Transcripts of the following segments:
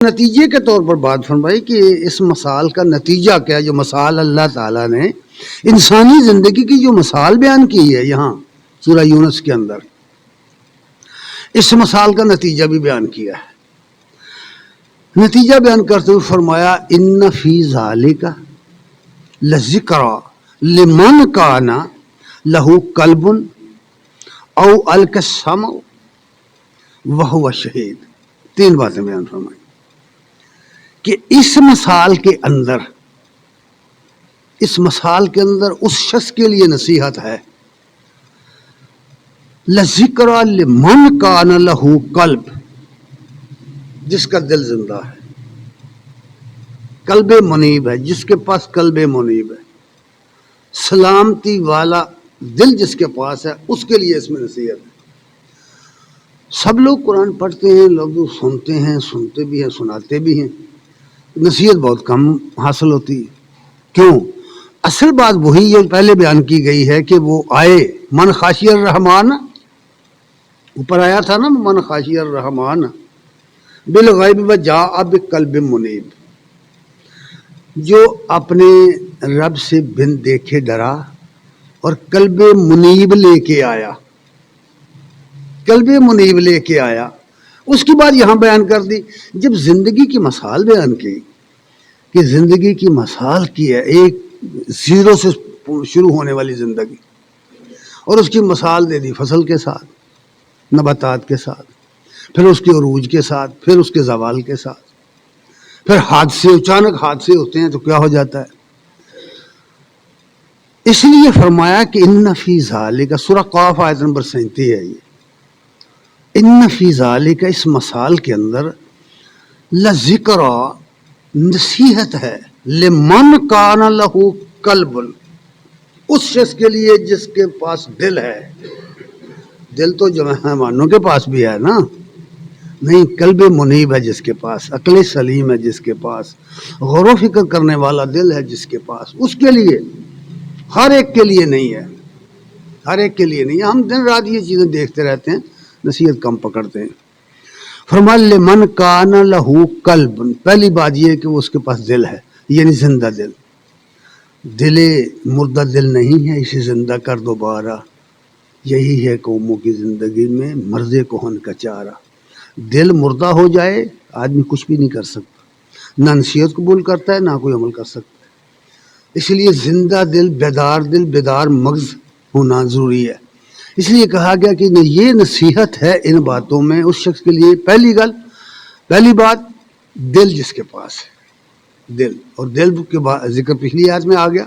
نتیجے کے طور پر بات فرمائی کہ اس مثال کا نتیجہ کیا ہے، جو مثال اللہ تعالیٰ نے انسانی زندگی کی جو مثال بیان کی ہے یہاں سورہ یونس کے اندر، اس مثال کا نتیجہ بھی بیان کیا ہے۔ نتیجہ بیان کرتے ہوئے فرمایا ان فی ذالک لذکری لمن کان لہ قلب او القی السمع وہو شہید۔ تین باتیں بیان فرمائی کہ اس مثال کے اندر اس شخص کے لیے نصیحت ہے، لذکری لمن کان لہ قلب، جس کا دل زندہ ہے، قلب منیب ہے، جس کے پاس قلب منیب ہے، سلامتی والا دل جس کے پاس ہے، اس کے لیے اس میں نصیحت ہے۔ سب لوگ قرآن پڑھتے ہیں، لوگ سنتے ہیں، سنتے بھی ہیں، سناتے بھی ہیں، نصیحت بہت کم حاصل ہوتی ہے۔ کیوں؟ اصل بات وہی جو پہلے بیان کی گئی ہے کہ وہ آئے من خاشی الرحمن، اوپر آیا تھا نا من خاشی الرحمن بالغیب وجاء بقلب منیب، جو اپنے رب سے بن دیکھے ڈرا اور قلب منیب لے کے آیا، قلب منیب لے کے آیا۔ اس کی بات یہاں بیان کر دی جب زندگی کی مثال بیان کی کہ زندگی کی مثال کی ہے، ایک زیرو سے شروع ہونے والی زندگی، اور اس کی مثال دے دی فصل کے ساتھ، نباتات کے ساتھ، پھر اس کے عروج کے ساتھ، پھر اس کے زوال کے ساتھ، پھر حادثے، اچانک حادثے ہوتے ہیں تو کیا ہو جاتا ہے۔ اس لیے فرمایا کہ ان فی ذالک، سورہ قاف آیت نمبر 37 ہے یہ، ان فی ذالک، اس مثال کے اندر، لذکری، نصیحت ہے، لمن کان لہ قلب، اس شخص کے لیے جس کے پاس دل ہے۔ دل تو جو مہمانوں کے پاس بھی ہے نا، نہیں، قلب منیب ہے جس کے پاس، عقل سلیم ہے جس کے پاس، غور و فکر کرنے والا دل ہے جس کے پاس، اس کے لیے، ہر ایک کے لیے نہیں ہے، ہر ایک کے لیے نہیں ہے۔ ہم دن رات یہ چیزیں دیکھتے رہتے ہیں، نصیحت کم پکڑتے ہیں۔ فرمایا لمن کان لہ قلب، پہلی بات یہ ہے کہ اس کے پاس دل ہے، یعنی زندہ دل۔ دل مردہ دل نہیں ہے، اسے زندہ کر دوبارہ، یہی ہے قوموں کی زندگی میں مرض کہن کا چارہ۔ دل مردہ ہو جائے آدمی کچھ بھی نہیں کر سکتا، نہ نصیحت قبول کرتا ہے، نہ کوئی عمل کر سکتا ہے۔ اس لیے زندہ دل، بیدار مغز ہونا ضروری ہے۔ اس لیے کہا گیا کہ یہ نصیحت ہے ان باتوں میں اس شخص کے لیے۔ پہلی بات، دل جس کے پاس ہے، دل، اور دل کے ذکر پچھلی آیت میں آ گیا،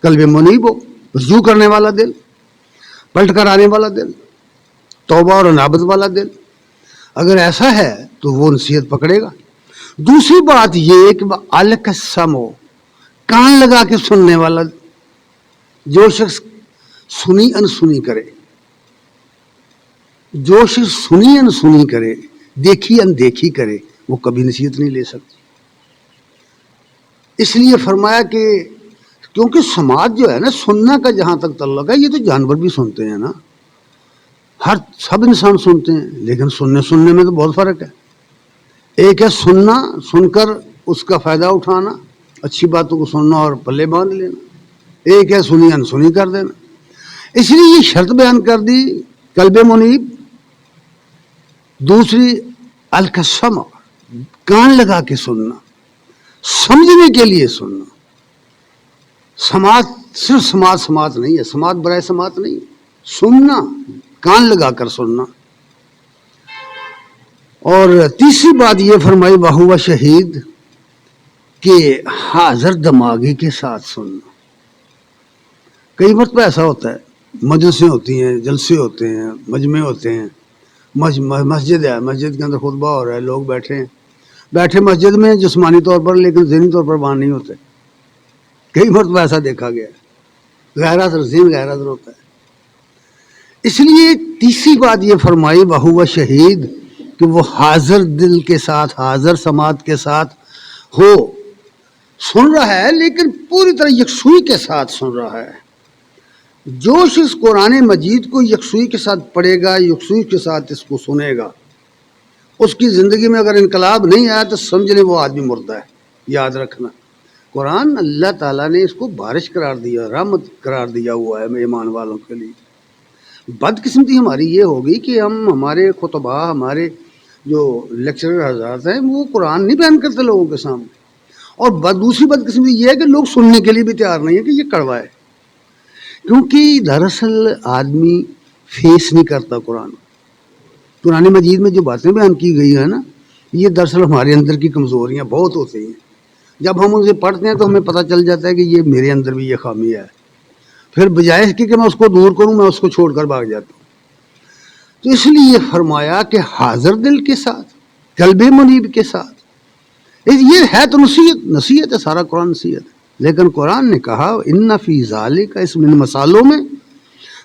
قلب منیب ہو، رجوع کرنے والا دل، پلٹ کر آنے والا دل، توبہ اور انابت والا دل، اگر ایسا ہے تو وہ نصیحت پکڑے گا۔ دوسری بات یہ کہ القی السمع، کان لگا کے سننے والا، جو شخص سنی انسنی کرے، جو شخص سنی انسنی کرے، دیکھی اندیکھی کرے، وہ کبھی نصیحت نہیں لے سکتی۔ اس لیے فرمایا کہ کیونکہ سماعت جو ہے نا، سننا کا جہاں تک تعلق ہے، یہ تو جانور بھی سنتے ہیں نا، سب انسان سنتے ہیں، لیکن سننے میں تو بہت فرق ہے۔ ایک ہے سننا، سن کر اس کا فائدہ اٹھانا، اچھی باتوں کو سننا اور پلے باندھ لینا، ایک ہے سنی انسنی کر دینا۔ اس لیے یہ شرط بیان کر دی، قلب منیب، دوسری القی السمع، کان لگا کے سننا، سمجھنے کے لیے سننا۔ سماعت صرف سماعت نہیں ہے، سماعت برائے سماعت نہیں ہے، سننا، کان لگا کر سننا۔ اور تیسری بات یہ فرمائی وہو شہید، کہ حاضر دماغی کے ساتھ سننا۔ کئی مرتبہ ایسا ہوتا ہے، مجلسیں ہوتی ہیں، جلسے ہوتے ہیں، مجمع ہوتے ہیں، مسجد ہے، مسجد کے اندر خطبہ ہو رہا ہے، لوگ بیٹھے مسجد میں جسمانی طور پر، لیکن ذہنی طور پر وہاں نہیں ہوتے۔ کئی مرتبہ ایسا دیکھا گیا ہے، غیر حاضر ذہن غیر حاضر ہوتا ہے۔ اس لیے تیسری بات یہ فرمائی وہو شہید، کہ وہ حاضر دل کے ساتھ، حاضر سماعت کے ساتھ ہو، سن رہا ہے لیکن پوری طرح یکسوئی کے ساتھ سن رہا ہے۔ جو شخص قرآن مجید کو یکسوئی کے ساتھ پڑھے گا، یکسوئی کے ساتھ اس کو سنے گا، اس کی زندگی میں اگر انقلاب نہیں آیا تو سمجھ لیں وہ آدمی مردہ ہے. یاد رکھنا قرآن اللہ تعالیٰ نے اس کو بارش قرار دیا، رحمت قرار دیا ہوا ہے ایمان والوں کے لیے. بدقسمتی ہماری یہ ہوگی کہ ہمارے خطبہ، ہمارے جو لیکچرر حضرات ہیں وہ قرآن نہیں بیان کرتے لوگوں کے سامنے. اور دوسری بدقسمتی یہ ہے کہ لوگ سننے کے لیے بھی تیار نہیں ہے کہ یہ کڑوا ہے، کیونکہ دراصل آدمی فیس نہیں کرتا قرآن مجید میں جو باتیں بیان کی گئی ہیں نا، یہ دراصل ہمارے اندر کی کمزوریاں بہت ہوتی ہیں. جب ہم اسے پڑھتے ہیں تو ہمیں پتہ چل جاتا ہے کہ یہ میرے اندر بھی یہ خامی ہے. پھر بجائے اس کی کہ میں اس کو دور کروں، میں اس کو چھوڑ کر بھاگ جاتا ہوں. تو اس لیے فرمایا کہ حاضر دل کے ساتھ، قلب منیب کے ساتھ. یہ ہے تو نصیحت ہے، سارا قرآن نصیحت ہے. لیکن قرآن نے کہا ان فی ذالک، اس من مثالوں میں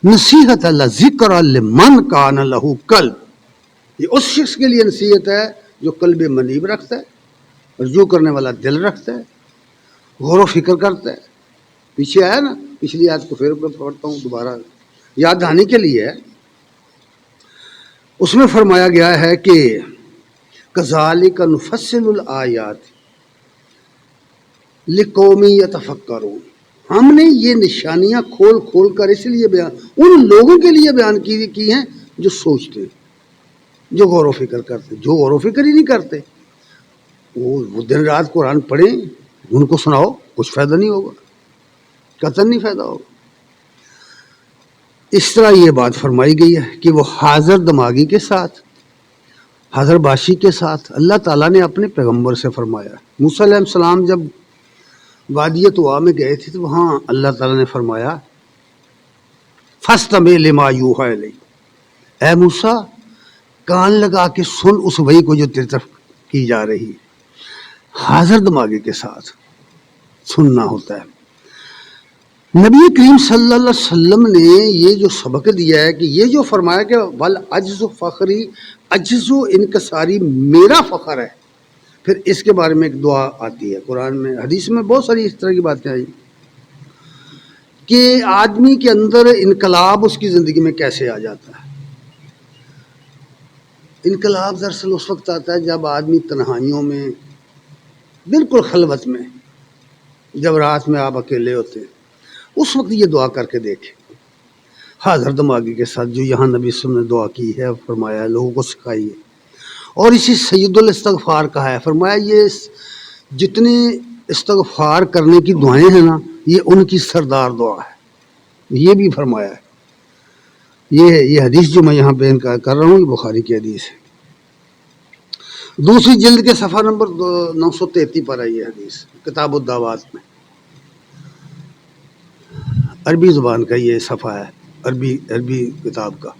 نصیحت لذکر لمن کان لہ قلب، یہ اس شخص کے لیے نصیحت ہے جو قلب منیب رکھتا ہے، رجوع کرنے والا دل رکھتا ہے، غور و فکر کرتا ہے. پیچھے آیا نا، پچھلی آیت کو پھر پڑھتا ہوں دوبارہ یاد دہانی کے لیے. اس میں فرمایا گیا ہے کہ کذالک نفصل الآیات لقوم یتفکرون، ہم نے یہ نشانیاں کھول کھول کر اس لیے بیان ان لوگوں کے لیے بیان کی ہیں جو سوچتے، جو غور و فکر کرتے. جو غور و فکر ہی نہیں کرتے وہ دن رات قرآن پڑھیں، ان کو سناؤ، کچھ فائدہ نہیں ہوگا، قطعاً نہیں فائدہ ہوگا. اس طرح یہ بات فرمائی گئی ہے کہ وہ حاضر دماغی کے ساتھ، حاضر باشی کے ساتھ اللہ تعالیٰ نے اپنے پیغمبر سے فرمایا. موسیٰ علیہ السلام جب وادی طویٰ میں گئے تھے تو وہاں اللہ تعالیٰ نے فرمایا فَاسْتَمِعْ لِمَا يُوحَىٰ إِلَيْكَ، اے موسیٰ کان لگا کے سن اس وحی کو جو تیری طرف کی جا رہی ہے. حاضر دماغی کے ساتھ سننا ہوتا ہے. نبی کریم صلی اللہ علیہ وسلم نے یہ جو سبق دیا ہے کہ یہ جو فرمایا کہ وَالْعَجْزُ فَخْرِي، عجز و انکساری میرا فخر ہے. پھر اس کے بارے میں ایک دعا آتی ہے قرآن میں، حدیث میں بہت ساری اس طرح کی باتیں آئی کہ آدمی کے اندر انقلاب اس کی زندگی میں کیسے آ جاتا ہے. انقلاب دراصل اس وقت آتا ہے جب آدمی تنہائیوں میں، بالکل خلوت میں، جب رات میں آپ اکیلے ہوتے ہیں، اس وقت یہ دعا کر کے دیکھیں حاضر دماغی کے ساتھ، جو یہاں نبی صلی اللہ علیہ وسلم نے دعا کی ہے، فرمایا ہے لوگوں کو سکھائی ہے. اور اسی سید الاستغفار کہا ہے، فرمایا یہ جتنے استغفار کرنے کی دعائیں ہیں نا، یہ ان کی سردار دعا ہے. یہ بھی فرمایا ہے. یہ حدیث جو میں یہاں بیان کر رہا ہوں یہ بخاری کی حدیث ہے. دوسری جلد کے صفحہ نمبر 933 پر ہے یہ حدیث، کتاب الدعوات میں. عربی زبان کا یہ صفحہ ہے، عربی کتاب کا.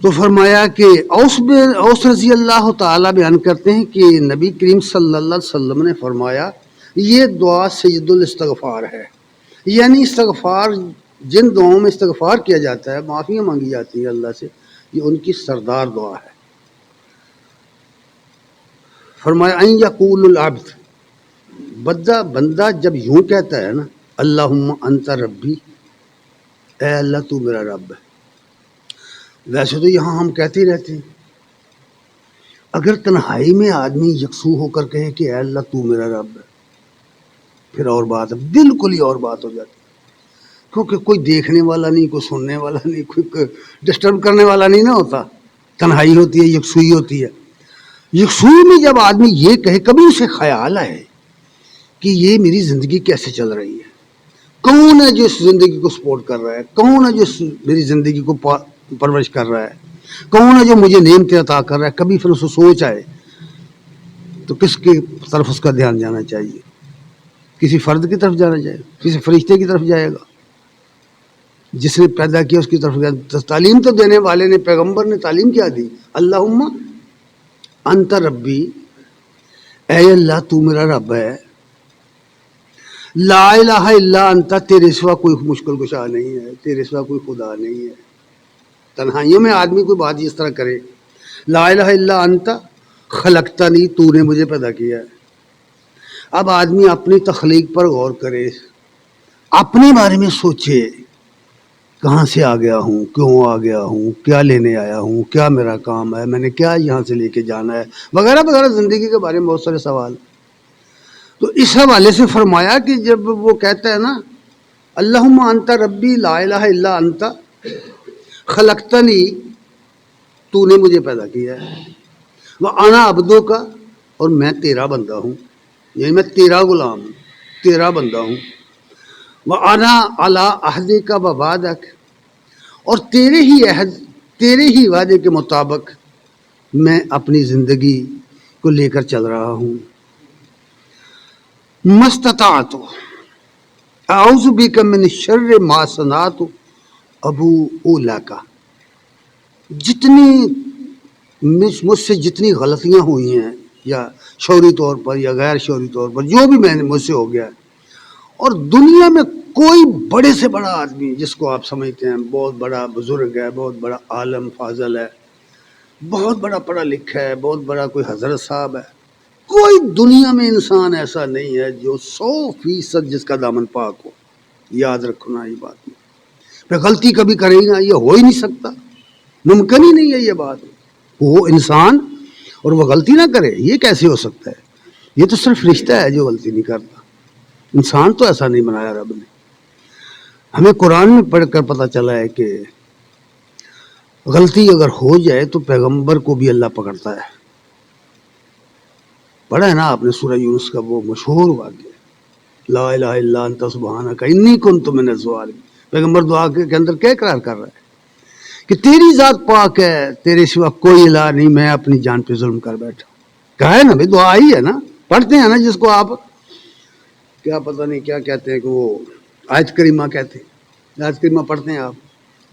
تو فرمایا کہ اوس رضی اللہ تعالیٰ بیان کرتے ہیں کہ نبی کریم صلی اللہ علیہ وسلم نے فرمایا یہ دعا سید الاستغفار ہے. یعنی استغفار، جن دعاؤں میں استغفار کیا جاتا ہے، معافیاں مانگی جاتی ہیں اللہ سے، یہ ان کی سردار دعا ہے. فرمایا ان یقول العبد، بندہ جب یوں کہتا ہے نا اللہم انت ربی، اے اللہ تو میرا رب ہے. ویسے تو یہاں ہم کہتے ہی رہتے ہیں، اگر تنہائی میں آدمی یکسو ہو کر کہے کہ اے اللہ تو میرا رب ہے، پھر اور بات ہے، بالکل ہی اور بات ہو جاتی ہے. کیونکہ کوئی دیکھنے والا نہیں، کوئی سننے والا نہیں، کوئی ڈسٹرب کرنے والا نہیں نہ ہوتا. تنہائی ہوتی ہے، یکسوئی ہوتی ہے. یکسوئی میں جب آدمی یہ کہے، کبھی اسے خیال آئے کہ یہ میری زندگی کیسے چل رہی ہے، کون ہے جو اس زندگی کو سپورٹ کر رہا ہے، کون ہے جو میری زندگی کو پرورش کر رہا ہے، کون ہے جو مجھے نعمتیں عطا کر رہا ہے. کبھی پھر اسے سوچ آئے تو کس کی طرف اس کا دھیان جانا چاہیے؟ کسی فرد کی طرف جانا چاہیے، کسی فرشتے کی طرف جائے گا جس نے پیدا کیا، اس کی طرف. تعلیم تو دینے والے نے، پیغمبر نے تعلیم کیا دی، اللہم انت ربی، اے اللہ تو میرا رب ہے، لا الہ الا انت، تیرے سوا کوئی مشکل کشا نہیں ہے، تیرے سوا کوئی خدا نہیں ہے. تنہائیوں میں آدمی کوئی بات اس طرح کرے، لا الہ الا انت خلقتنی، تو نے مجھے پیدا کیا ہے. اب آدمی اپنی تخلیق پر غور کرے، اپنے بارے میں سوچے کہاں سے آ گیا ہوں، کیوں آ گیا ہوں، کیا لینے آیا ہوں، کیا میرا کام ہے، میں نے کیا یہاں سے لے کے جانا ہے، وغیرہ وغیرہ، زندگی کے بارے میں بہت سارے سوال. تو اس حوالے سے فرمایا کہ جب وہ کہتا ہے نا اللہم انت ربی لا الہ الا انت خلقتنی، تو نے مجھے پیدا کیا ہے، وانا عبدو کا، اور میں تیرا بندہ ہوں، یعنی میں تیرا غلام ہوں، تیرا بندہ ہوں، وانا علی عہدک و وعدک، اور تیرے ہی عہد، تیرے ہی وعدے کے مطابق میں اپنی زندگی کو لے کر چل رہا ہوں. مستطاعت اعوذ بک من شر ما صنعت ابوء لک، جتنی مجھ سے جتنی غلطیاں ہوئی ہیں، یا شعوری طور پر یا غیر شعوری طور پر، جو بھی میں نے مجھ سے ہو گیا ہے، اور دنیا میں کوئی بڑے سے بڑا آدمی جس کو آپ سمجھتے ہیں بہت بڑا بزرگ ہے، بہت بڑا عالم فاضل ہے، بہت بڑا پڑھا لکھا ہے، بہت بڑا کوئی حضرت صاحب ہے، کوئی دنیا میں انسان ایسا نہیں ہے جو 100% جس کا دامن پاک ہو. یاد رکھنا یہ بات نہیں، پھر غلطی کبھی کرے ہی نہ، یہ ہو ہی نہیں سکتا، ممکن ہی نہیں ہے یہ بات. وہ انسان اور وہ غلطی نہ کرے، یہ کیسے ہو سکتا ہے؟ یہ تو صرف رشتہ ہے جو غلطی نہیں کرتا، انسان تو ایسا نہیں بنایا رب نے. ہمیں قرآن میں پڑھ کر پتہ چلا ہے کہ غلطی اگر ہو جائے تو پیغمبر کو بھی اللہ پکڑتا ہے. پڑھا ہے نا آپ نے سورہ یونس کا وہ مشہور واقعہ، لا الہ الا انت سبحانک انی کنت من الظالمین. پیغمبر دعا کے اندر کیا اقرار کر رہا ہے کہ تیری ذات پاک ہے، تیرے سوا کوئی الہ نہیں، میں اپنی جان پہ ظلم کر بیٹھا. کہا ہے نا بھائی، دعا ہی ہے نا، پڑھتے ہیں نا جس کو آپ کیا پتہ نہیں کیا کہتے ہیں، کہ وہ آیت کریمہ کہتے ہیں، آیت کریمہ پڑھتے ہیں آپ،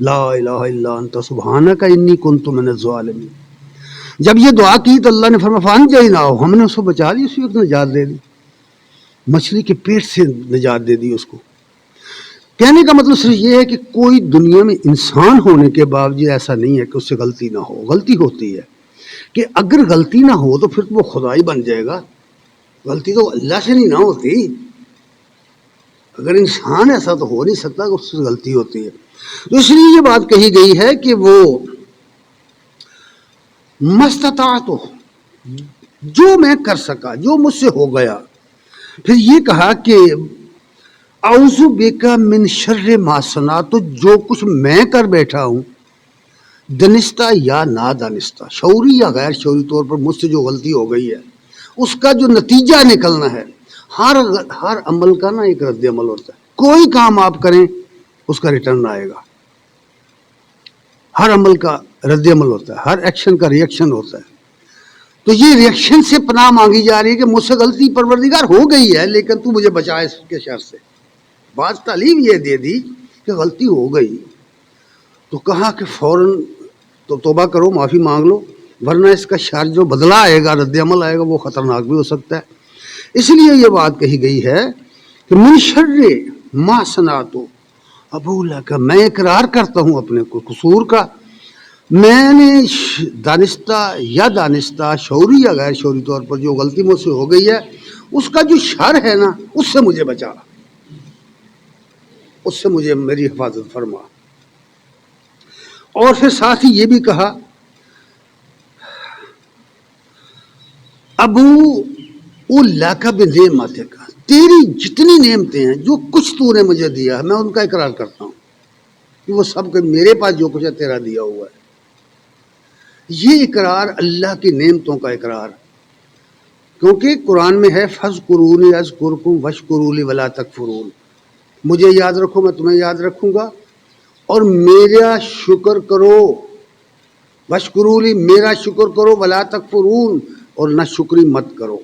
لا الہ الا انت سبحانک انی کنت من الظالمین. جب یہ دعا کی تو اللہ نے فرمایا فانجیناہ، ہم نے اس کو بچا لی، اسی وقت نجات دے دی، مچھلی کے پیٹ سے نجات دے دی اس کو. کہنے کا مطلب صرف یہ ہے کہ کوئی دنیا میں انسان ہونے کے باوجود ایسا نہیں ہے کہ اس سے غلطی نہ ہو. غلطی ہوتی ہے، کہ اگر غلطی نہ ہو تو پھر وہ خدا ہی بن جائے گا. غلطی تو اللہ سے نہیں نہ ہوتی. اگر انسان ایسا تو ہو نہیں سکتا کہ اس سے غلطی ہوتی ہے. تو اس لیے یہ بات کہی گئی ہے کہ وہ مستطاعت، جو میں کر سکا، جو مجھ سے ہو گیا. پھر یہ کہا کہ اعوذ بک من شر ما صنعت، جو کچھ میں کر بیٹھا ہوں، دانستہ یا نادانستہ، شعوری یا غیر شعوری طور پر مجھ سے جو غلطی ہو گئی ہے، اس کا جو نتیجہ نکلنا ہے. ہر عمل کا نا ایک رد عمل ہوتا ہے. کوئی کام آپ کریں اس کا ریٹرن آئے گا، ہر عمل کا رد عمل ہوتا ہے، ہر ایکشن کا ری ایکشن ہوتا ہے. تو یہ ری ایکشن سے پناہ مانگی جا رہی ہے کہ مجھ سے غلطی پروردگار ہو گئی ہے، لیکن تو مجھے بچا اس کے شر سے. بات تعلیم یہ دے دی کہ غلطی ہو گئی تو کہا کہ فوراً تو توبہ کرو، معافی مانگ لو، ورنہ اس کا شر جو بدلہ آئے گا، رد عمل آئے گا، وہ خطرناک بھی ہو سکتا ہے. اس لیے یہ بات کہی گئی ہے کہ من شر ما صنعت ابوء لک، میں اقرار کرتا ہوں اپنے قصور کا. میں نے دانستہ یا دانستہ، شعوری یا غیر شعوری طور پر جو غلطی مجھ سے ہو گئی ہے، اس کا جو شر ہے نا، اس سے مجھے بچا، اس سے مجھے میری حفاظت فرما. اور پھر ساتھ ہی یہ بھی کہا ابوء لک بنعمتک، تیری جتنی نعمتیں ہیں، جو کچھ تو نے مجھے دیا ہے، میں ان کا اقرار کرتا ہوں کہ وہ سب کے میرے پاس جو کچھ ہے تیرا دیا ہوا ہے. یہ اقرار اللہ کی نعمتوں کا اقرار، کیونکہ قرآن میں ہے فاذکرونی اذکرکم واشکروا لی ولا تکفرون، مجھے یاد رکھو میں تمہیں یاد رکھوں گا، اور میرا شکر کرو، واشکروا لی، میرا شکر کرو، ولا تکفرون، اور نہ شکری مت کرو.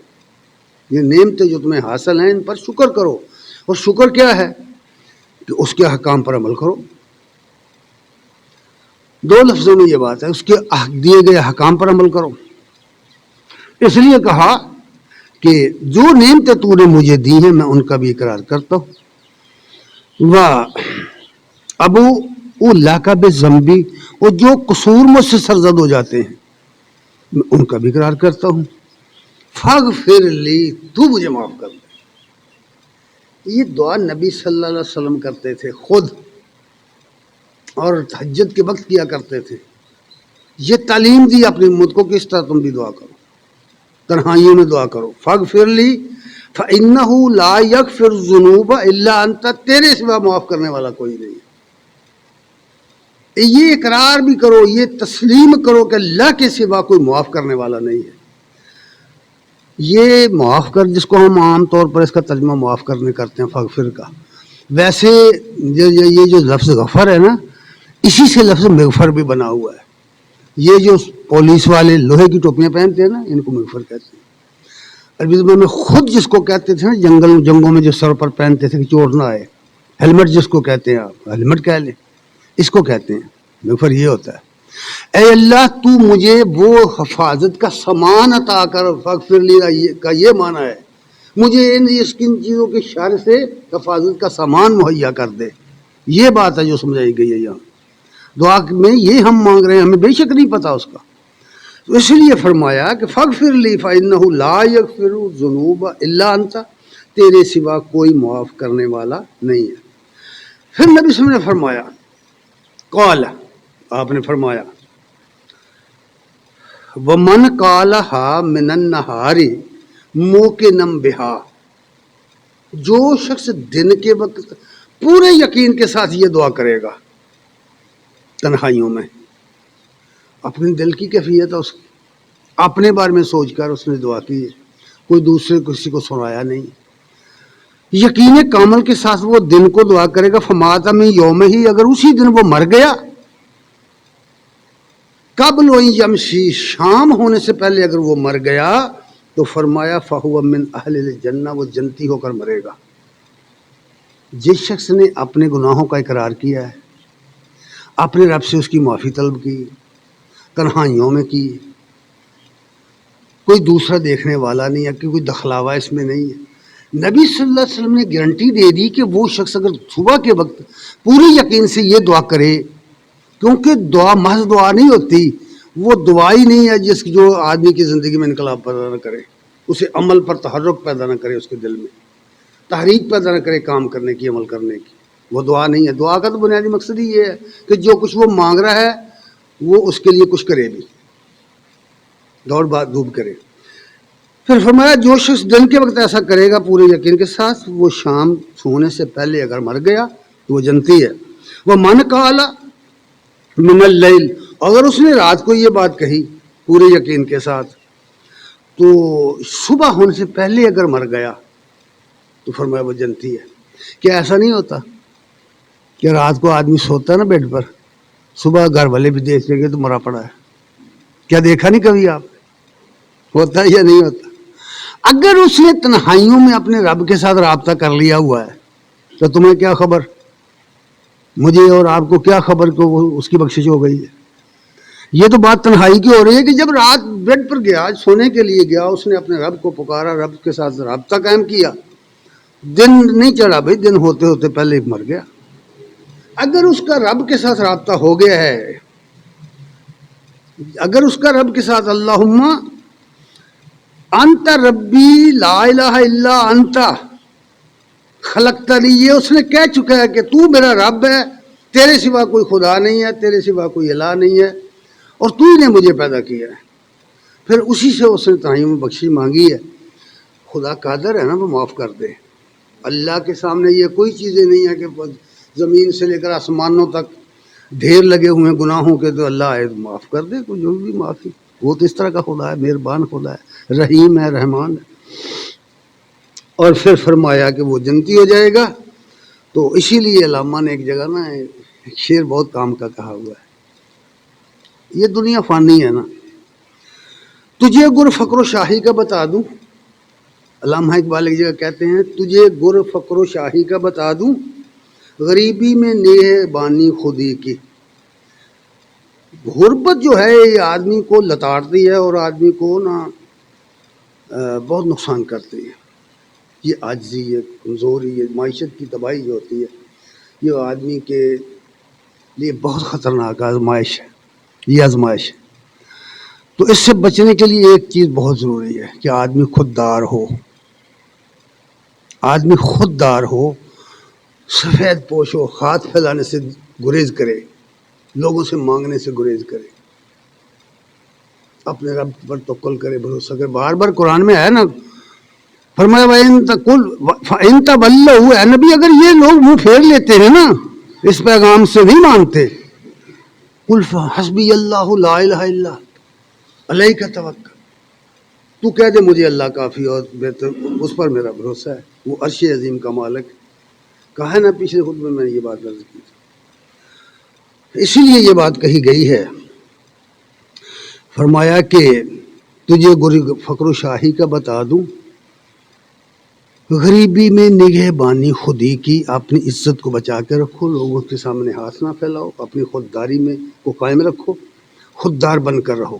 یہ نعمتیں جو تمہیں حاصل ہیں ان پر شکر کرو. اور شکر کیا ہے؟ کہ اس کے احکام پر عمل کرو. دو لفظوں میں یہ بات ہے، اس کے دیے گئے احکام پر عمل کرو. اس لیے کہا کہ جو نعمتیں تو نے مجھے دی ہیں میں ان کا بھی اقرار کرتا ہوں. ابوء لک بذنبی، اور جو قصور مجھ سے سرزد ہو جاتے ہیں میں ان کا بھی اقرار کرتا ہوں. فاغفر لی، تو مجھے معاف کر دے. یہ دعا نبی صلی اللہ علیہ وسلم کرتے تھے خود. اور تہجد کے وقت کیا کرتے تھے. یہ تعلیم دی اپنی امت کو کہ اس طرح تم بھی دعا کرو، تنہائیوں میں دعا کرو. فاغفر لی فإنہ لا یغفر الذنوب الا انت، تیرے سوا معاف کرنے والا کوئی نہیں. یہ اقرار بھی کرو، یہ تسلیم کرو کہ اللہ کے سوا کوئی معاف کرنے والا نہیں ہے. یہ معاف کر جس کو ہم عام طور پر اس کا ترجمہ معاف کرنے کرتے ہیں فاغفر کا، ویسے یہ جو لفظ غفر ہے نا، اسی سے لفظ مغفر بھی بنا ہوا ہے. یہ جو پولیس والے لوہے کی ٹوپیاں پہنتے ہیں نا، ان کو مغفر کہتے ہیں. عربی زبان میں خود جس کو کہتے تھے نا، جنگوں میں جو سر پر پہنتے تھے کہ چوٹ نہ آئے، ہیلمٹ جس کو کہتے ہیں، آپ ہیلمٹ کہہ لیں، اس کو کہتے ہیں مغفر. یہ ہوتا ہے اے اللہ تو مجھے وہ حفاظت کا سامان عطا کر. فاغفر لی کا یہ معنی ہے مجھے ان چیزوں کے شر سے حفاظت کا سامان مہیا کر دے. یہ بات ہے جو سمجھائی گئی ہے یہاں. دعا میں یہ ہم مانگ رہے ہیں، ہمیں بے شک نہیں پتا اس کا، تو اس لیے فرمایا کہ فاغفر لی فإنہ لا یغفر الذنوب الا انت، تیرے سوا کوئی معاف کرنے والا نہیں ہے. پھر نبی صلی اللہ علیہ وسلم نے فرمایا، قال، آپ نے فرمایا، ومن قالها من النہار موقنا بها، جو شخص دن کے وقت پورے یقین کے ساتھ یہ دعا کرے گا تنہائیوں میں، اپنے دل کی کیفیت ہے اس کی، اپنے بارے میں سوچ کر اس نے دعا کی ہے، کوئی دوسرے کسی کو سنایا نہیں، یقین کامل کے ساتھ وہ دن کو دعا کرے گا. فمات من یوم ہی، اگر اسی دن وہ مر گیا، قبل یمشی، شام ہونے سے پہلے اگر وہ مر گیا، تو فرمایا فہو من اہل الجنہ، وہ جنتی ہو کر مرے گا. جس شخص نے اپنے گناہوں کا اقرار کیا ہے، اپنے رب سے اس کی معافی طلب کی، تنہائیوں میں کی، کوئی دوسرا دیکھنے والا نہیں ہے کہ کوئی دخلاوا اس میں نہیں ہے. نبی صلی اللہ علیہ وسلم نے گارنٹی دے دی کہ وہ شخص اگر صبح کے وقت پوری یقین سے یہ دعا کرے، کیونکہ دعا محض دعا نہیں ہوتی، وہ دعا ہی نہیں ہے جس جو آدمی کی زندگی میں انقلاب پیدا نہ کرے، اسے عمل پر تحرک پیدا نہ کرے، اس کے دل میں تحریک پیدا نہ کرے کام کرنے کی، عمل کرنے کی. وہ دعا نہیں ہے. دعا کا تو بنیادی مقصد ہی یہ ہے کہ جو کچھ وہ مانگ رہا ہے وہ اس کے لیے کچھ کرے بھی، دوڑ بات دھوپ کرے. پھر فرمایا جو شخص دن کے وقت ایسا کرے گا پورے یقین کے ساتھ، وہ شام سونے سے پہلے اگر مر گیا تو وہ جنتی ہے. وہ من قال من اللیل، اگر اس نے رات کو یہ بات کہی پورے یقین کے ساتھ، تو صبح ہونے سے پہلے اگر مر گیا تو فرمایا وہ جنتی ہے. کیا ایسا نہیں ہوتا کہ رات کو آدمی سوتا ہے نا بیڈ پر، صبح گھر والے بھی دیکھ لیں گے تو مرا پڑا ہے؟ کیا دیکھا نہیں کبھی آپ؟ ہوتا ہے یا نہیں ہوتا؟ اگر اس نے تنہائیوں میں اپنے رب کے ساتھ رابطہ کر لیا ہوا ہے تو تمہیں کیا خبر، مجھے اور آپ کو کیا خبر کہ وہ اس کی بخشش ہو گئی ہے. یہ تو بات تنہائی کی ہو رہی ہے کہ جب رات بیڈ پر گیا، سونے کے لیے گیا، اس نے اپنے رب کو پکارا، رب کے ساتھ رابطہ قائم کیا، دن نہیں چڑھا بھائی، دن ہوتے ہوتے پہلے مر گیا. اگر اس کا رب کے ساتھ رابطہ ہو گیا ہے، اگر اس کا رب کے ساتھ اللہم انت ربی لا الہ الا انت خلقتنی، یہ اس نے کہہ چکا ہے کہ تو میرا رب ہے، تیرے سوا کوئی خدا نہیں ہے، تیرے سوا کوئی الہ نہیں ہے، اور تو ہی نے مجھے پیدا کیا ہے. پھر اسی سے اس نے تنہائیوں میں بخشی مانگی ہے. خدا قادر ہے نا وہ معاف کر دے. اللہ کے سامنے یہ کوئی چیزیں نہیں ہے کہ زمین سے لے کر آسمانوں تک ڈھیر لگے ہوئے گناہوں کے، تو اللہ آئے معاف کر دے، کوئی جو بھی معافی. وہ تو اس طرح کا خدا ہے، مہربان خدا ہے، رحیم ہے، رحمان ہے. اور پھر فرمایا کہ وہ جنتی ہو جائے گا. تو اسی لیے علامہ نے ایک جگہ نا ایک شعر بہت کام کا کہا ہوا ہے، یہ دنیا فانی ہے نا، تجھے گر فقر و شاہی کا بتا دوں. علامہ اقبال ایک جگہ کہتے ہیں تجھے گر فقر و شاہی کا بتا دوں، غریبی میں نیہ بانی خودی کی. غربت جو ہے یہ آدمی کو لتاڑتی ہے اور آدمی کو نا بہت نقصان کرتی ہے. یہ عاجزی، یہ کمزوری، یہ معیشت کی تباہی جو ہوتی ہے، یہ آدمی کے لیے بہت خطرناک آزمائش ہے. یہ آزمائش ہے. تو اس سے بچنے کے لیے ایک چیز بہت ضروری ہے کہ آدمی خوددار ہو، آدمی خوددار ہو، سفید پوش ہو، ہاتھ پھیلانے سے گریز کرے. لوگوں سے مانگنے سے گریز کرے، اپنے رب پر توکل کرے، بھروسہ کرے. بار بار قرآن میں ہے نا، فرمایا فَإِن تَوَلَّوْا، اے نبی اگر یہ لوگ منہ پھیر لیتے ہیں نا، اس پیغام سے نہیں مانتے، قُلْ حَسْبِيَ اللَّهُ لَا إِلَهَ إِلَّا عَلَيْكَ تَوَكَّلْتُ، تو کہہ دے مجھے اللہ کافی اور بہتر، اس پر میرا بھروسہ ہے، وہ عرش عظیم کا مالک. کہا ہے نا پچھلے خطبے میں یہ بات عرض کی تھی، اسی لیے یہ بات کہی گئی ہے. فرمایا کہ تجھے فقر و شاہی کا بتا دوں، غریبی میں نگہبانی خودی کی، اپنی عزت کو بچا کے رکھو، لوگوں کے سامنے ہاتھ نہ پھیلاؤ، اپنی خودداری میں کو قائم رکھو، خوددار بن کر رہو.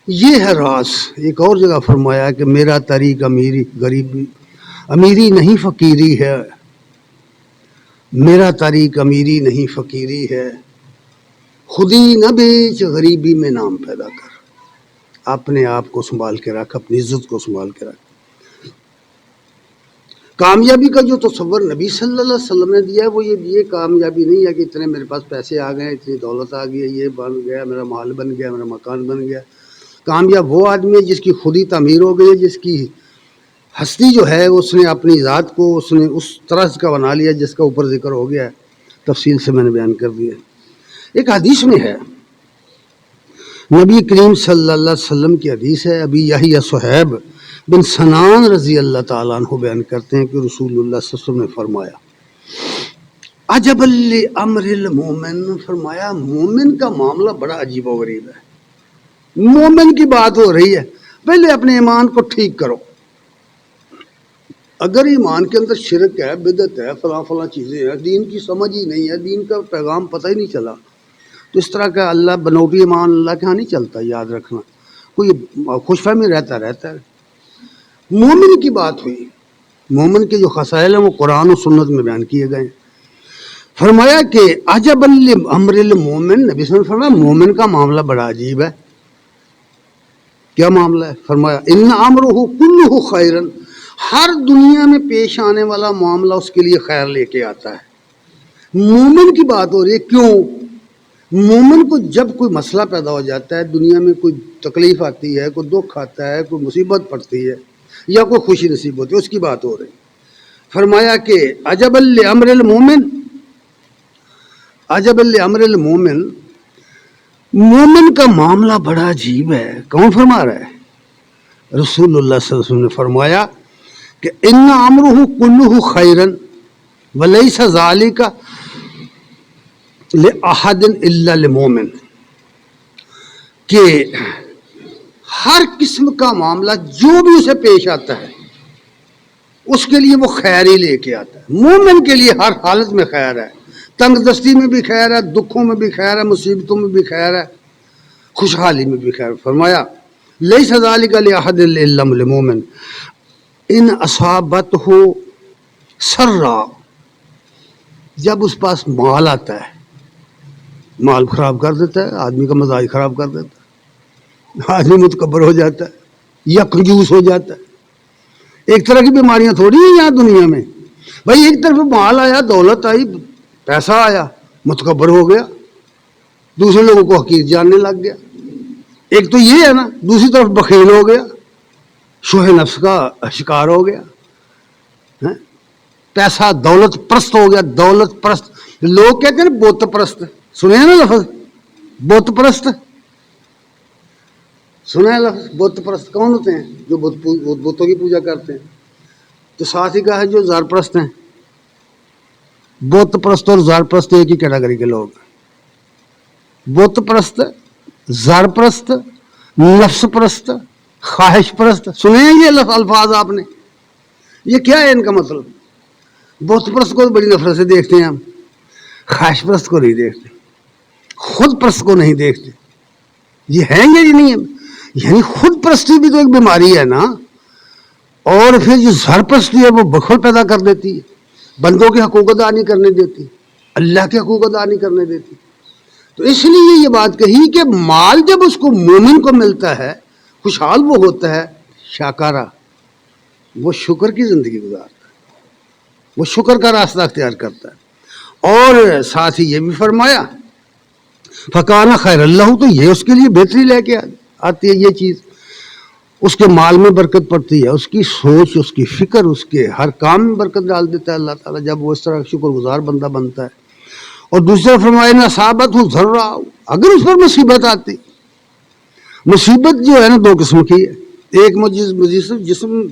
یہ ہے راز. ایک اور جگہ فرمایا کہ میرا طریق امیری نہیں فقیری ہے، میرا طریق امیری نہیں فقیری ہے، خودی نہ بیچ غریبی میں نام پیدا کر. اپنے آپ کو سنبھال کے رکھ، اپنی عزت کو سنبھال کے رکھ. کامیابی کا جو تصور نبی صلی اللہ علیہ وسلم نے دیا ہے، وہ یہ کامیابی نہیں ہے کہ اتنے میرے پاس پیسے آ گئے، اتنی دولت آ گئی، یہ بن گیا، میرا محل بن گیا، میرا مکان بن گیا. کامیاب وہ آدمی ہے جس کی خودی تعمیر ہو گئی ہے، جس کی ہستی جو ہے اس نے اپنی ذات کو اس نے اس طرح کا بنا لیا جس کا اوپر ذکر ہو گیا ہے، تفصیل سے میں نے بیان کر دیا. ایک حدیث میں ہے، نبی کریم صلی اللہ علیہ وسلم کی حدیث ہے، ابھی یحییٰ صہیب بن سنان رضی اللہ تعالیٰ عنہ بیان کرتے ہیں کہ رسول اللہ صلی اللہ علیہ وسلم نے فرمایا، عجب لامر المومن، فرمایا مومن کا معاملہ بڑا عجیب و غریب ہے. مومن کی بات ہو رہی ہے، پہلے اپنے ایمان کو ٹھیک کرو. اگر ایمان کے اندر شرک ہے، بدعت ہے، فلاں فلاں چیزیں ہیں، دین کی سمجھ ہی نہیں ہے، دین کا پیغام پتہ ہی نہیں چلا، تو اس طرح کا اللہ بنوٹی ایمان اللہ کے ہاں نہیں چلتا. یاد رکھنا، کوئی خوش فہمی رہتا ہے. مومن کی بات ہوئی، مومن کے جو خصائل ہیں وہ قرآن و سنت میں بیان کیے گئے. فرمایا کہ عجب لامر المومن، نبی صلی اللہ علیہ وسلم نے فرمایا مومن کا معاملہ بڑا عجیب ہے. کیا معاملہ ہے؟ فرمایا ان امرہ کلہ خیرا، ہر دنیا میں پیش آنے والا معاملہ اس کے لیے خیر لے کے آتا ہے. مومن کی بات ہو رہی ہے. کیوں؟ مومن کو جب کوئی مسئلہ پیدا ہو جاتا ہے، دنیا میں کوئی تکلیف آتی ہے، کوئی دکھ آتا ہے، کوئی مصیبت پڑتی ہے یا کوئی خوشی نصیب ہوتی ہے، اس کی بات ہو رہی. فرمایا کہ عجب لامر المومن، عجب لامر المومن، مومن کا معاملہ بڑا عجیب ہے. کون فرما رہا ہے؟ رسول اللہ صلی اللہ علیہ وسلم نے فرمایا کہ ان امرہ کلہ خیرا ولیس ذالک لأحد الا للمومن، کہ ہر قسم کا معاملہ جو بھی اسے پیش آتا ہے اس کے لیے وہ خیر ہی لے کے آتا ہے. مومن کے لیے ہر حالت میں خیر ہے، تنگ دستی میں بھی خیر ہے، دکھوں میں بھی خیر ہے، مصیبتوں میں بھی خیر ہے، خوشحالی میں بھی خیر. فرمایا لیس ذالک لأحد الا للمومن ان اصابتہ سرا، جب اس پاس مال آتا ہے، مال خراب کر دیتا ہے، آدمی کا مزاج خراب کر دیتا ہے، آدمی متکبر ہو جاتا ہے یا کنجوس ہو جاتا ہے. ایک طرح کی بیماریاں تھوڑی ہیں یہاں دنیا میں. بھائی ایک طرف مال آیا، دولت آئی، پیسہ آیا، متکبر ہو گیا، دوسرے لوگوں کو حقیر جاننے لگ گیا. ایک تو یہ ہے نا، دوسری طرف بخیل ہو گیا، شوہ نفس کا شکار ہو گیا، پیسہ دولت پرست ہو گیا. دولت پرست لوگ کہتے ہیں بت پرست، سنے ہیں نا لفظ بت پرست؟ سنا ہے لفظ بت پرست؟ کون ہوتے ہیں؟ جو بتوں کی پوجا کرتے ہیں. تو ساتھ ہی کہا ہے جو زار پرست ہیں. بت پرست اور زار پرست ایک ہی کیٹیگری کے لوگ. بت پرست، زار پرست، نفس پرست، خواہش پرست، سنے ہیں یہ الفاظ آپ نے؟ یہ کیا ہے ان کا مطلب؟ بت پرست کو بڑی نفرت سے دیکھتے ہیں ہم، خواہش پرست کو نہیں دیکھتے، خود پرست کو نہیں دیکھتے. یہ ہیں یا یہ نہیں ہے؟ یعنی خود پرستی بھی تو ایک بیماری ہے نا. اور پھر جو زر پرستی ہے وہ بخل پیدا کر دیتی ہے، بندوں کے حقوق ادا نہیں کرنے دیتی، اللہ کے حقوق ادا نہیں کرنے دیتی. تو اس لیے یہ بات کہی کہ مال جب اس کو مومن کو ملتا ہے، خوشحال وہ ہوتا ہے، شاکارہ، وہ شکر کی زندگی گزارتا ہے، وہ شکر کا راستہ اختیار کرتا ہے. اور ساتھ ہی یہ بھی فرمایا فکانہ خیر اللہ، تو یہ اس کے لیے بہتری لے کے آتی ہے یہ چیز، اس کے مال میں برکت پڑتی ہے، اس کی سوچ، اس کی فکر، اس کے ہر کام میں برکت ڈال دیتا ہے اللہ تعالیٰ جب وہ اس طرح شکر گزار بندہ بنتا ہے۔ اور دوسرا فرمایا نہ صابت ہو ذرہ، اگر اس پر مصیبت آتی، مصیبت جو ہے نا دو قسم کی ہے، ایک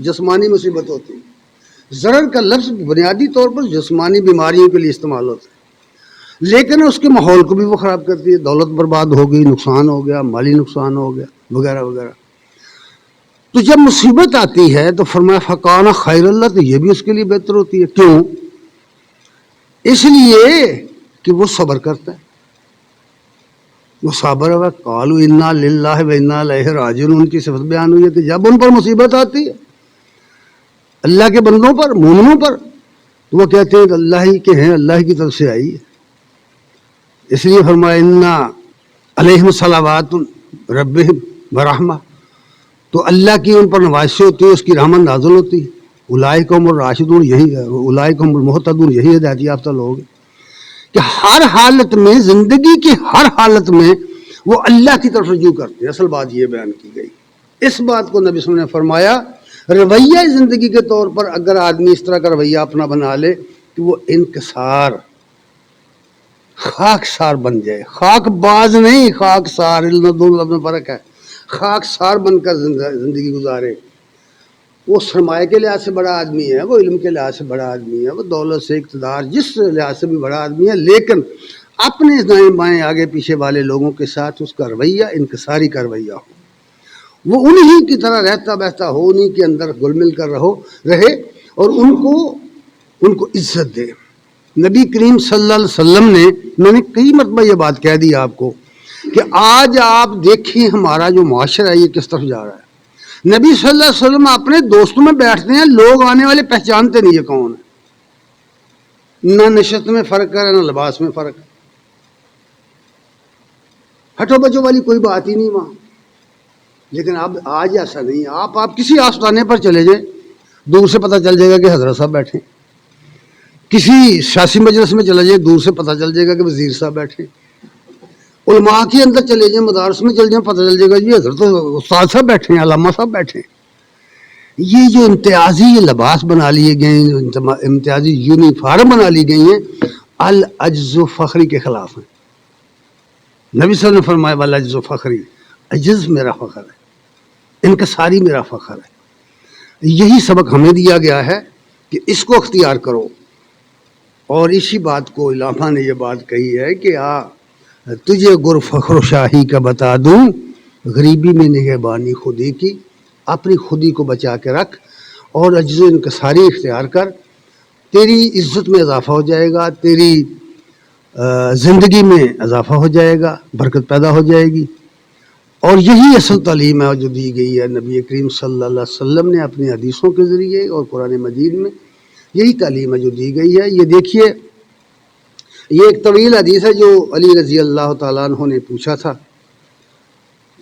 جسمانی مصیبت ہوتی ہے، ضرر کا لفظ بنیادی طور پر جسمانی بیماریوں کے لیے استعمال ہوتا ہے، لیکن اس کے ماحول کو بھی وہ خراب کرتی ہے، دولت برباد ہو گئی، نقصان ہو گیا، مالی نقصان ہو گیا وغیرہ وغیرہ۔ تو جب مصیبت آتی ہے تو فرمایا فکانہ خیر اللہ، تو یہ بھی اس کے لیے بہتر ہوتی ہے۔ کیوں؟ اس لیے کہ وہ صبر کرتا ہے، وہ صابر ہے۔ قالوا انا للہ و انا الیہ راجعون، ان کی صفت بیان ہوئی ہے کہ جب ان پر مصیبت آتی ہے اللہ کے بندوں پر، مومنوں پر، تو وہ کہتے ہیں کہ اللہ ہی کے ہیں، اللہ کی طرف سے آئی ہے۔ اس لیے فرمایا انا علیہم صلوات ربہم ورحمہ، تو اللہ کی ان پر نوازشیں ہوتی ہے، اس کی رحمت نازل ہوتی ہے۔ اولئک هم الراشدون، یہی ہے، اولئک هم المہتدون، یہی ہدایت یافتہ لوگ ہیں کہ ہر حالت میں، زندگی کی ہر حالت میں وہ اللہ کی طرف رجوع کرتے ہیں۔ اصل بات یہ بیان کی گئی، اس بات کو نبی صلی اللہ علیہ وسلم نے فرمایا رویہ زندگی کے طور پر اگر آدمی اس طرح کا رویہ اپنا بنا لے کہ وہ انکسار، خاکسار بن جائے، خاک باز نہیں، خاکسار، دونوں لفظ میں فرق ہے، خاکسار بن کر زندگی گزارے۔ وہ سرمایہ کے لحاظ سے بڑا آدمی ہے، وہ علم کے لحاظ سے بڑا آدمی ہے، وہ دولت سے، اقتدار، جس لحاظ سے بھی بڑا آدمی ہے، لیکن اپنے دائیں بائیں آگے پیچھے والے لوگوں کے ساتھ اس کا رویہ انکساری کا رویہ ہو، وہ انہی کی طرح رہتا بہتا ہو، انہی کے اندر گل مل کر رہے اور ان کو عزت دے۔ نبی کریم صلی اللہ علیہ وسلم نے، میں نے کئی مرتبہ یہ بات کہہ دی آپ کو کہ آج آپ دیکھیں ہمارا جو معاشرہ ہے یہ کس طرف جا رہا ہے۔ نبی صلی اللہ علیہ وسلم اپنے دوستوں میں بیٹھتے ہیں، لوگ آنے والے پہچانتے نہیں یہ کون ہے، نہ نشست میں فرق ہے، نہ لباس میں فرق ہے، ہٹو بچو والی کوئی بات ہی نہیں وہاں۔ لیکن اب آج ایسا نہیں، آپ کسی آستانے پر چلے جائیں، دور سے پتہ چل جائے گا کہ حضرت صاحب بیٹھے، کسی سیاسی مجلس میں چلا جائے دور سے پتہ چل جائے گا کہ وزیر صاحب بیٹھے، علماء کے اندر چلے جائیں، مدارس میں چل جائیں، پتہ چل جائے گا جی حضرت استاد صاحب بیٹھے ہیں، علامہ صاحب بیٹھے ہیں۔ یہ جو امتیازی لباس بنا لیے گئے ہیں، امتیازی یونیفارم بنا لی گئی ہیں، العجز و فخری کے خلاف ہیں۔ نبی صلی اللہ علیہ وسلم نے فرمایا والعجز و فخری، عجز میرا فخر ہے، انکساری میرا فخر ہے۔ یہی سبق ہمیں دیا گیا ہے کہ اس کو اختیار کرو، اور اسی بات کو علامہ نے یہ بات کہی ہے کہ تجھے گر فخر و شاہی کا بتا دوں، غریبی میں نگہبانی خودی کی، اپنی خودی کو بچا کے رکھ اور عجز و انکساری اختیار کر، تیری عزت میں اضافہ ہو جائے گا، تیری زندگی میں اضافہ ہو جائے گا، برکت پیدا ہو جائے گی۔ اور یہی اصل تعلیم ہے جو دی گئی ہے نبی کریم صلی اللہ علیہ وسلم نے اپنی حدیثوں کے ذریعے اور قرآن مجید میں، یہی تعلیم ہے جو دی گئی ہے۔ یہ دیکھیے، یہ ایک طویل حدیث ہے جو علی رضی اللہ تعالیٰ عنہ نے پوچھا تھا،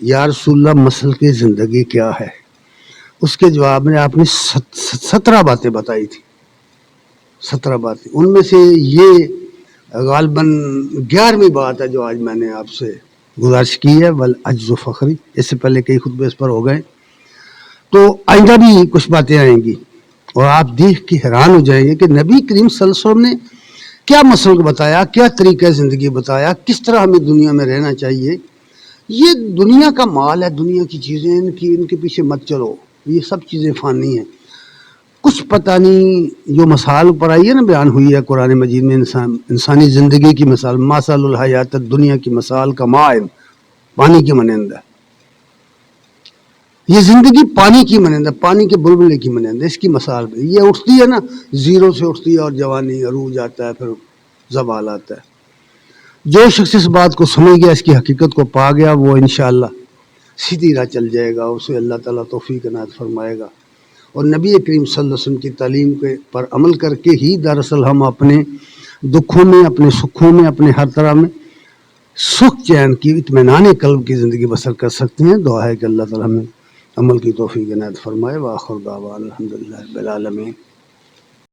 یا رسول اللہ مسلک زندگی کیا ہے؟ اس کے جواب میں آپ نے 17 باتیں بتائی تھی، 17 باتیں، ان میں سے یہ غالباً 11ویں بات ہے جو آج میں نے آپ سے گزارش کی ہے، والعجز و فخری۔ اس سے پہلے کئی خطبے اس پر ہو گئے، تو آئندہ بھی کچھ باتیں آئیں گی اور آپ دیکھ کے حیران ہو جائیں گے کہ نبی کریم صلی اللہ علیہ وسلم نے کیا مسلک بتایا، کیا طریقہ زندگی بتایا، کس طرح ہمیں دنیا میں رہنا چاہیے۔ یہ دنیا کا مال ہے، دنیا کی چیزیں، ان کے پیچھے مت چلو، یہ سب چیزیں فانی ہیں۔ کچھ پتہ نہیں، جو مثال پر آئی ہے نا، بیان ہوئی ہے قرآن مجید میں، انسانی زندگی کی مثال، مثل الحیات دنیا کی مثال کا ماء، پانی کی مانند ہے۔ یہ زندگی پانی کی مانند ہے، پانی کے بلبلے کی مانند ہے، اس کی مثال بھی یہ اٹھتی ہے نا، زیرو سے اٹھتی ہے اور جوانی عروج آتا ہے، پھر زوال آتا ہے۔ جو شخص اس بات کو سمجھ گیا، اس کی حقیقت کو پا گیا، وہ انشاءاللہ سیدھی راہ چل جائے گا، اسے اللہ تعالیٰ توفیق عنایت فرمائے گا۔ اور نبی کریم صلی اللہ علیہ وسلم کی تعلیم کے پر عمل کر کے ہی دراصل ہم اپنے دکھوں میں، اپنے سکھوں میں، اپنے ہر طرح میں سکھ چین کی، اطمینان قلب کی زندگی بسر کر سکتے ہیں۔ دعا ہے کہ اللہ تعالیٰ ہمیں عمل کی توفیق عنایت فرمائے۔ وآخر دعوانا الحمدللہ رب العالمین۔